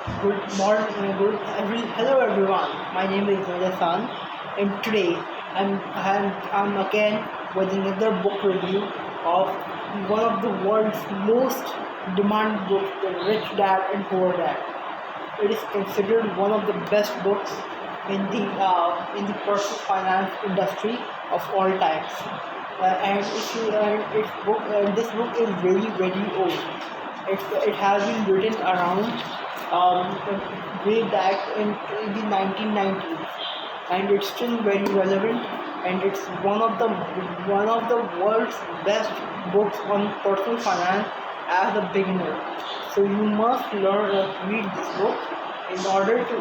Good morning, hello everyone. My name is Rajan, and today I'm again with another book review of one of the world's most demanded books, The Rich Dad and Poor Dad. It is considered one of the best books in the personal finance industry of all times. And if you this book is really very old. It has been written around way back in the 1990s, and it's still very relevant. And it's one of the world's best books on personal finance as a beginner. So you must read this book in order to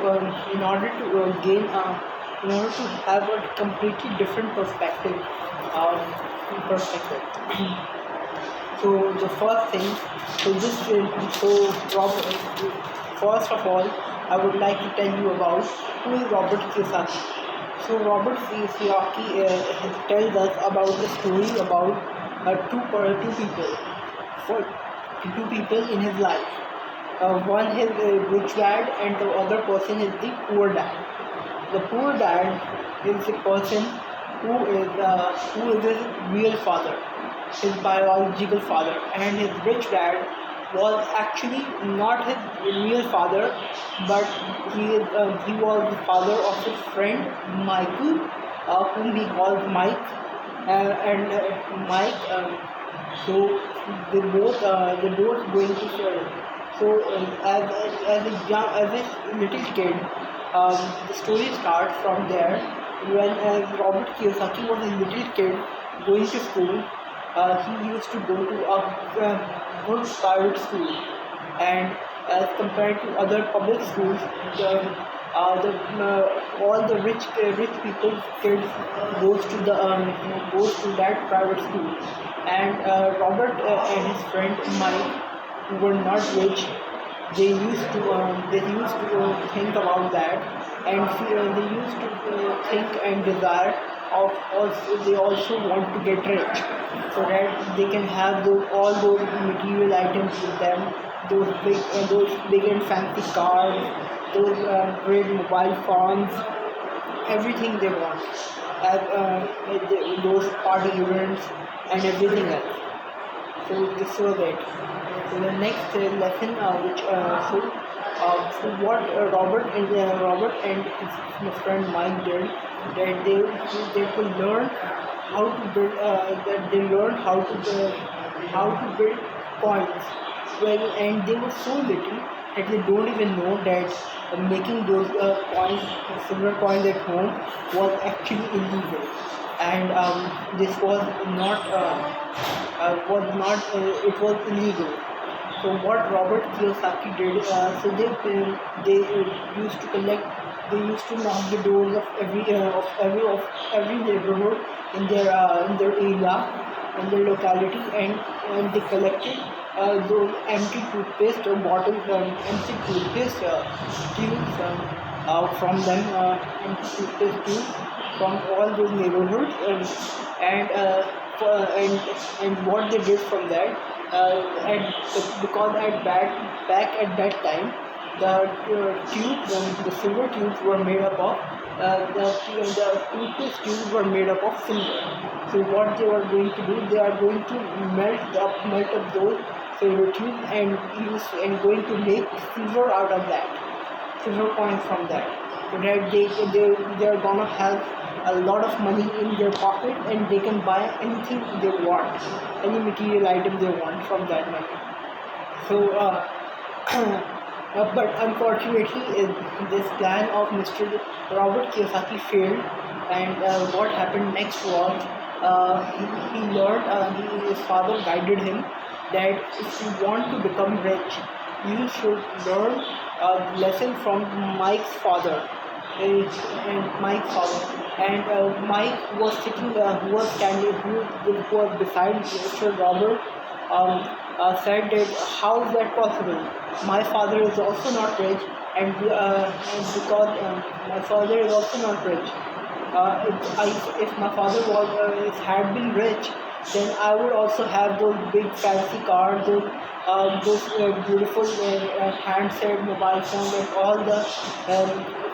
have a completely different um, perspective. So the first thing, so this so Robert, first of all, I would like to tell you about who is Robert Kiyosaki. So Robert Kiyosaki tells us about the story about two people, for two people in his life. One is a rich dad, and the other person is the poor dad. The poor dad is the person who is his real father, his biological father, and his rich dad was actually not his real father, but he was the father of his friend Michael, whom he called Mike, and Mike. So they both going to share. So as a little kid, the story starts from there. When Robert Kiyosaki was a little kid going to school, he used to go to a good private school, and as compared to other public schools, all the rich people kids goes to that private school, and Robert and his friend Mike, who were not rich, they used to think about that, and they used to think and desire of also they also want to get rich, so that they can have all those material items with them, those big and fancy cars, those great mobile phones, everything they want, those party events and everything else. So this was it. So the next lesson, so what Robert and his friend Mike did, that they could learn how to build that they learned how to build coins. Well, and they were so little that they don't even know that making those coins, silver coins at home, was actually illegal, and this it was illegal. So what Robert Kiyosaki did, so they used to collect, they used to knock the doors of every neighborhood in their area, in their locality, and they collected those empty toothpaste bottles, empty toothpaste tubes from them, empty toothpaste tubes from all those neighborhoods, and and what they did from that, and because back at that time, the silver tubes were made up of the toothpaste tubes were made up of silver. So what they were going to do, they are going to melt up those silver tubes and going to make silver out of that, silver coins from that, so that they are gonna have a lot of money in their pocket, and they can buy anything they want, any material item they want from that money. So but unfortunately, this plan of Mr. Robert Kiyosaki failed, and what happened next was, he learned, his father guided him that if you want to become rich, you should learn a lesson from Mike's father. And Mike's father, and Mike was sitting, who was standing, who was beside Mr. Robert, um, said that how is that possible? My father is also not rich, and because my father is also not rich. If my father had been rich, then I would also have those big fancy cars, those beautiful handset, mobile phone, and all the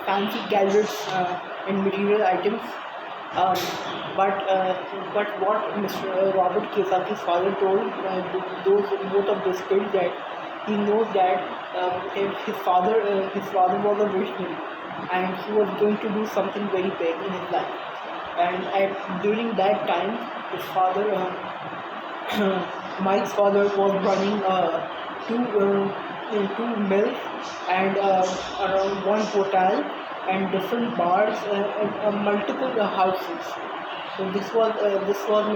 fancy gadgets and material items. Um, but what Mr. Robert Kiyosaki's father told those both of those kids that he knows that his father was a visionary, and he was going to do something very big in his life. And during that time, his father, Mike's father, was running two mills and around one hotel and different bars and multiple houses. So this was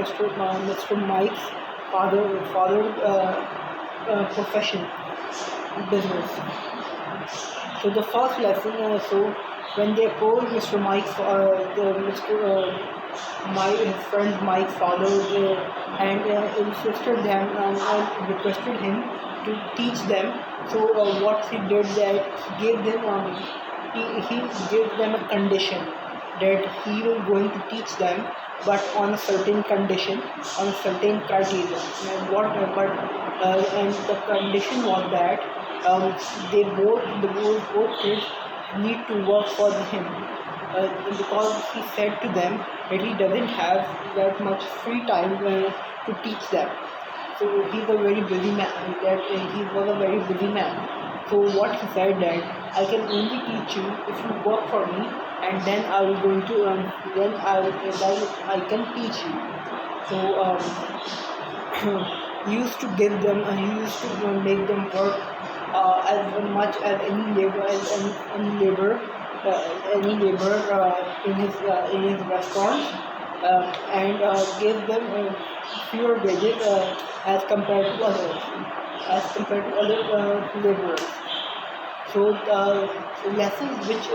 Mr. Mike's father profession business. So the first lesson, when they approached Mr. his friend Mike's father, and insisted them and requested him to teach them. So what he did that he gave them a condition that he was going to teach them, but on a certain condition, on a certain criteria. And the condition was that both kids need to work for him, because he said to them that he doesn't have that much free time to teach them. So he's a very busy man. He was a very busy man. So what he said that I can only teach you if you work for me, and then I will going to then I can teach you. So he used to give them. He used to make them work as much as any labor in his restaurant, and give them fewer wages as compared to other laborers. So the lessons which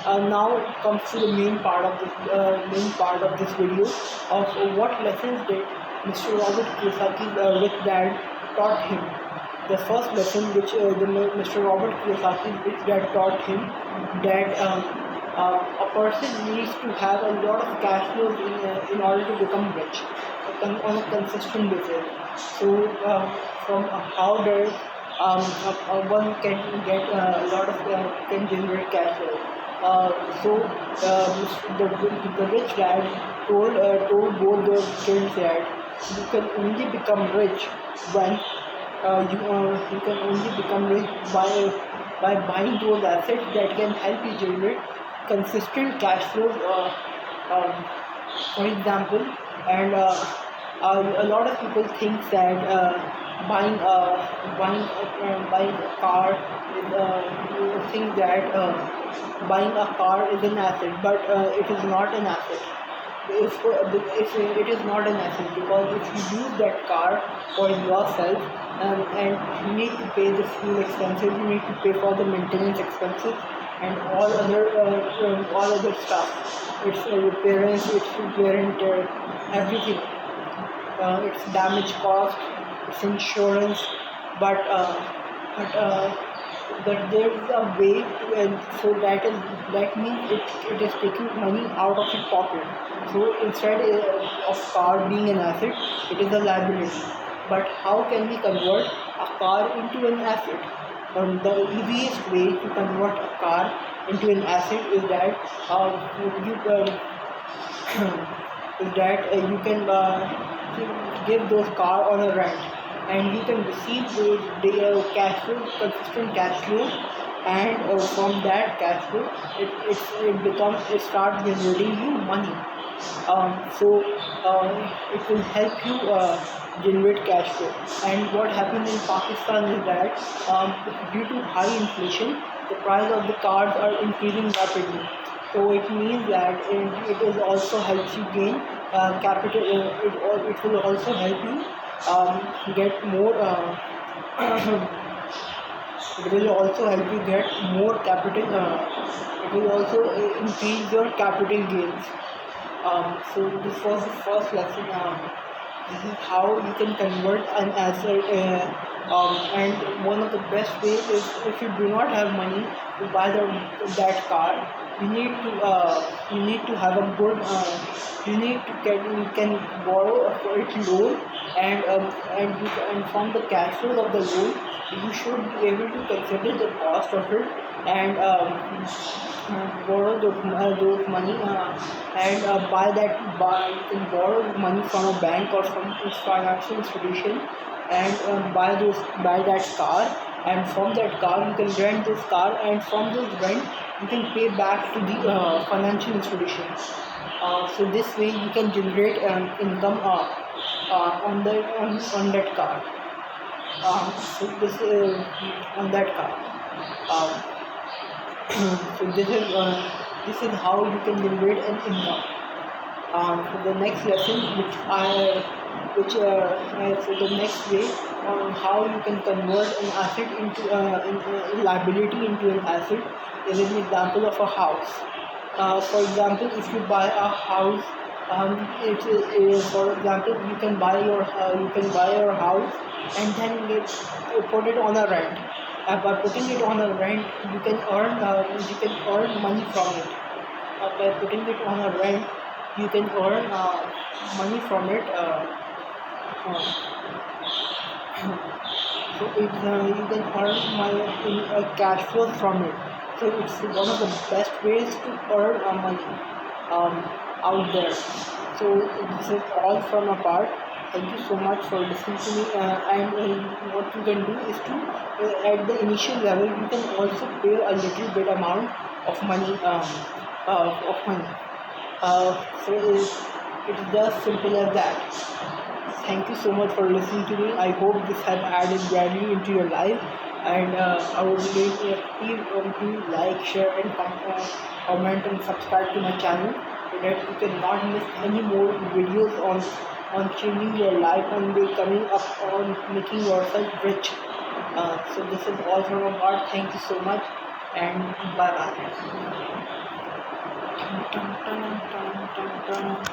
now comes to the main part of this video of what lessons did Mr. Robert Kiyosaki rich dad taught him. The first lesson which Mr. Robert Kiyosaki's rich dad taught him, that a person needs to have a lot of cash flows in order to become rich on a consistent basis. So from how does one can get a lot of can generate cash flow. The rich dad told both the kids that you can only become rich when you can only become rich by buying those assets that can help you generate consistent cash flows. For example, and a lot of people think that buying a car is think that buying a car is an asset, but it is not an asset. If it is not an asset, because if you use that car for yourself, and you need to pay the fuel expenses, you need to pay for the maintenance expenses and all other stuff. It's repairs, it's wear and tear, everything. It's damage cost, it's insurance, but but there is a way to, and so that means it is taking money out of your pocket. So instead of car being an asset, it is a liability. But how can we convert a car into an asset? The easiest way to convert a car into an asset is that you can give those car on a rent, and you can receive the cash flow, consistent cash flow, and from that cash flow, it starts generating you money. So it will help you generate cash flow. And what happens in Pakistan is that due to high inflation, the price of the cars are increasing rapidly. So it means that it is also helps you gain capital. It will also help you get more. It will also help you get more capital. It will also increase your capital gains. So this was the first lesson. This is how you can convert an asset. And one of the best ways is, if you do not have money to buy that car, you need to have a good you can borrow for it loan, and from the cash flow of the loan you should be able to consider the cost of it, and borrow those money, and buy you can borrow money from a bank or from a financial institution, and buy that car, and from that car you can rent this car, and from this rent you can pay back to the financial institutions. So this way you can generate income on that car. So this on that car. So this is how you can generate an income. So the next lesson so the next way on how you can convert an asset into liability into an asset is an example of a house. For example, if you buy a house, for example, you can buy your house, and then put it on a rent. By putting it on a rent, you can earn money from it. By putting it on a rent, you can earn money from it. Uh, so you can earn money in cash flow from it. So it's one of the best ways to earn money um, out there. So this is all from a part. Thank you so much for listening to me. And what you can do is to, at the initial level, you can also pay a little bit amount of money. Of money. So it's just simple as that. Thank you so much for listening to me. I hope this has added value into your life. And I would really please like, share, and comment and subscribe to my channel so that you cannot miss any more videos on changing your life and becoming up on making yourself rich. So this is all from my part. Thank you so much, and bye bye.